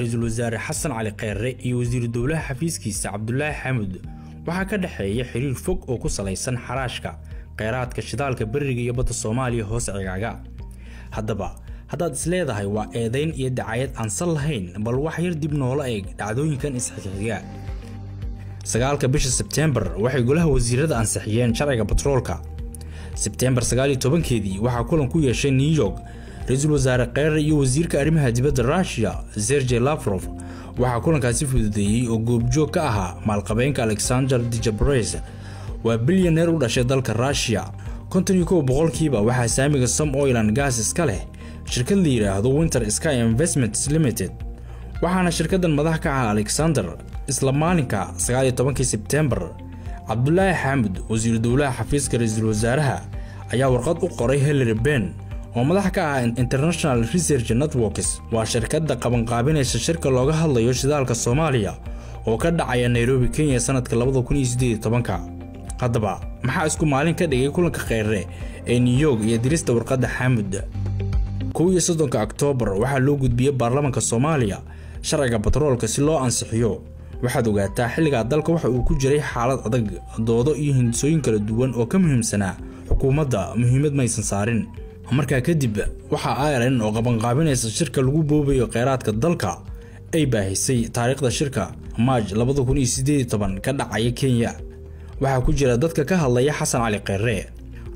رئيسul wasaare xasan cali kheyre iyo wasiir dowlaha xafiiskiisa Cabdullaahi Xamuud waxa ka dhaxeeya xiriir fog oo ku saleysan xaraashka kheyraadka shidaalka bariga iyo badda Soomaaliya hoos cigaaga haddaba haddaad isleedahay waa eedayn iyo dacayad aan sal lahayn bal wax yar dib noola eeg dhacdooyinkan isxixiga 9 bisha September waxay golaha wasiirada ansixiyeen sharciga batroolka September 19keedii waxa kulan ku yeeshay New York رئيسul wasaare Kheyre iyo wasiirka arrimaha dibadda Russia Sergey Lavrov waxa kulankaasi fududeeyay oo goobjoog ka ahaa maalqabeenka Alexander Djibouti waa bilyaneer u dhashay dalka Russia 51% waxa saamiga Some Oil and Gas iska leh shirkad la yiraahdo Winter Sky Investments Limited waxaana shirkadan madax ka ah Alexander isla maalinka 19 September Cabdullaahi Xamuud wasiir dowlaha xafiiska ra'iisul wasaaraha ayaa warqad u qoray Hillary Ben oo madax ka ah International Research Networks waa shirkadda qabanqaabinaysa shirka looga hadlayo shidaalka Soomaaliya oo ka dhacaya Nairobi Kenya sanadka 2018 haddaba maxaa isku maalin ka dhigay kulanka Kheyre ee New York iyo dirista warqadda Xamuud 13 October waxa loo gudbiyay baarlamaanka Soomaaliya sharciga batroolka si loo ansixiyo waxaad ogaataa xilliga dalka waxa uu ku jiray xaalad adag doodo iyo hindisooyin kala duwan oo ka muhiimsanaa xukuumadda muhiimad maysan saarin markaa kadib waxa IRN oo qabanqaabinaysa shirka lagu boobayo kheyraadka dalka ay baahisay taariikhda shirka March 2018 ka dhacay Kenya waxa ku jira dadka ka hadlaya Xasan Cali Kheyre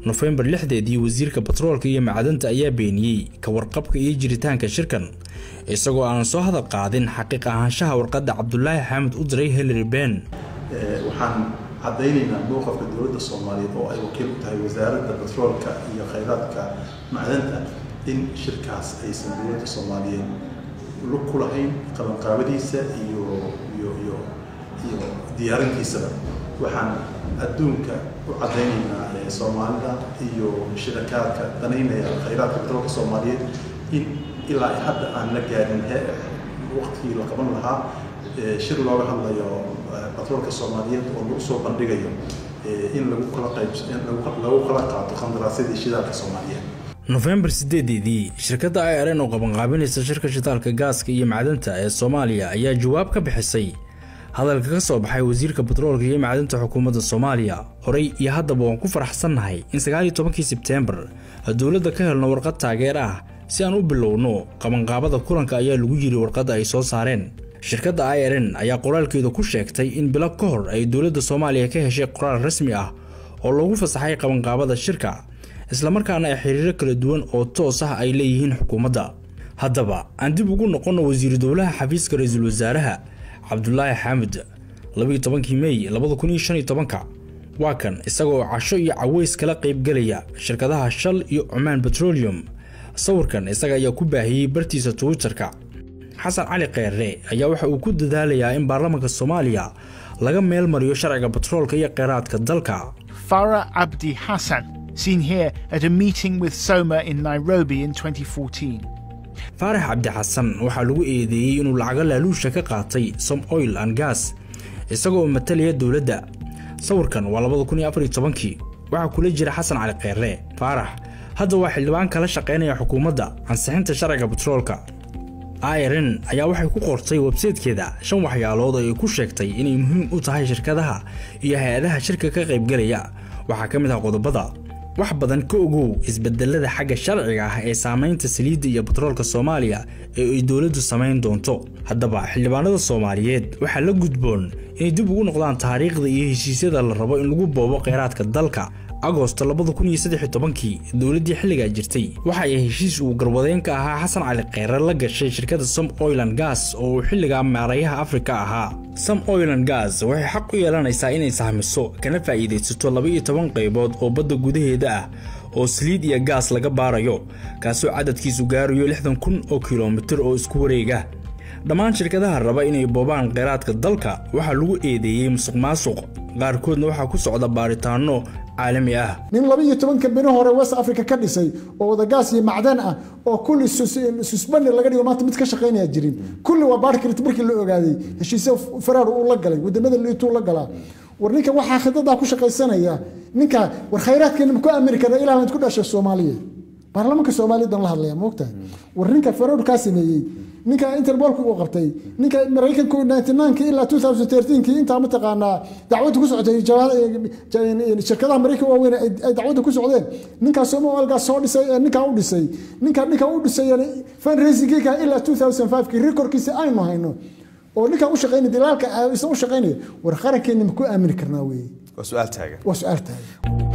November 6 wasiirka batroolka iyo macdanta ayaa beeniyay ka warqabka iyo jiritaanka shirkan isagoo aan soo hadal qaadin xaqiiq ahaanshaha warqadda Cabdullaahi Xamuud u diray Hillary Ben waxaan عدينا موقف الدولة الصومالية أو أي وكيل تهاي وزارة البترول كإيا خيرات كمعدنها إن شركة أي الدولة الصومالية لكلهين قبل قابليسة يو ديارين كيسبب وحن الدون كعدينا الصومالية يو شركات كدنينا خيرات البترول الصومالية إن إلا حد أن لقينا وقت قبل لها شر looga hadlayo batroolka Soomaaliyeed oo lagu soo bandhigayo in lagu kala qaato qandaraasyada shidaalka Soomaaliyeed November 8 shirkadda IRN oo qabanqaabinaysa shirka shidaalka gaaska iyo macdanta ee Soomaaliya ayaa jawaab ka bixisay hadalka ka soo baxay wasiirka batroolka iyo macdanta xukuumadda Soomaaliya horay iyo haddaba waan ku faraxsanahay in 19 September dawladda ka helno warqad taageer ah si aan u bilowno qabanqaabada kulanka ayaa lagu yiri warqadda ay soo saareen shirkadda IRN ayaa qoraalkeedu ku sheegtay in bilo ka hor ay dawladda Soomaaliya ka heshay qoraal rasmi ah oo lagu fasaxay qabanqaabada shirka isla markaana ay xiriir kala duwan oo toos ah ay leeyihiin xukuumadda haddaba aan dib ugu noqono wasiir dowlaha xafiiska ra'iisul wasaaraha Cabdullaahi Xamuud 12 May 2015 waa kan isagoo casho iyo caweys kala qayb galaya shirkadaha Shell iyo Oman Petroleum sawirkan isaga ayaa ku baahiyay bartiisa Twitter-ka Xasan Cali Kheyre ayaa waxa uu ku dadaalayaa in baarlamaanka Soomaaliya laga meel mariyo sharciga batroolka iyo kheyraadka dalka Farah Abdi Hassan seen here at a meeting with Soma in Nairobi in 2014 Farah Abdi Hassan waxa lagu eedeeyay inuu lacag laaluusha ka qaatay Some Oil and Gas isagoo matalaya dawladda sawirkan waa 2014 waxa kula jira Xasan Cali Kheyre Farah hadda waa xildhibaan kala shaqeynaya xukuumadda ansixinta sharciga batroolka IRN ayaa waxay ku qortay website-keeda 5 waxyaalood oo ay ku sheegtay inay muhiim u tahay shirkadaha iyo hay'adaha shirka ka qayb galaya waxa ka mid ah qodobada wax badan ka ogow isbedelada xagga sharciga ah ee saameynta saliidda iyo batroolka Soomaaliya ee ay dawladdu sameyn doonto haddaba xildhibaanada Soomaaliyeed waxa la gudboon inay dib ugu noqdaan taariikhda iyo heshiisyada la rabo in lagu boobo kheyraadka dalka Agost 2013 dawladii xilliga jirtay waxa ay heshiis uu garwadeen ka ahaa Xasan Cali Kheyre la gashay shirkadda Some Oil and Gas oo xilliga maarayaha Afrika ahaa Some Oil and Gas waxay xaq u yeelanaysaa inay sahmiso kana faa'iideysato 12 qaybood oo badda gudaheeda ah oo saliid iyo gaas laga baarayo kaasoo cadadkiisu gaarayo 60,000 oo kiiloomitir oo isku wareega dhammaan shirkadaha raba inay boobaan kheyraadka dalka waxa lagu eedeeyay musuqmaasuq qaarkoodna waxa ku socda baaritaano عالمي من 12 بينه هو وest Africa ka dhisay oo wada gaas iyo macdan ah oo kulli susban laga dhigo maanta mid ka shaqeynaya jirin kulli waa baarkirta markii la ogaaday heshiisyo faraar uu la galay wadamada liituu la galaa war ninka waxa khidada ku shaqeysanaya ninka war kheyraadkeena ku Amerika ilaa inta ku dhashay Soomaaliya baarlamaanka Soomaaliya la hadlaya moogta warinka Farood ka sameeyay ninka Interpolku uu qabtay ninka Mareykanku 99 ilaa 2013 inta ma taqaana dacwada ku socotay shirkadaha Mareykanka waa weyn ay dacwada ku socdeen ninka Soomaaliga soo dhisay ninka u dhisay ninka u dhisay fundraising-ka ilaa 2005 kii recordkiisa aynu hayno oo ninka u shaqeynay dilaalka u shaqeynay war qarankeena ma ku aamin karnaa weey وسؤال تاجر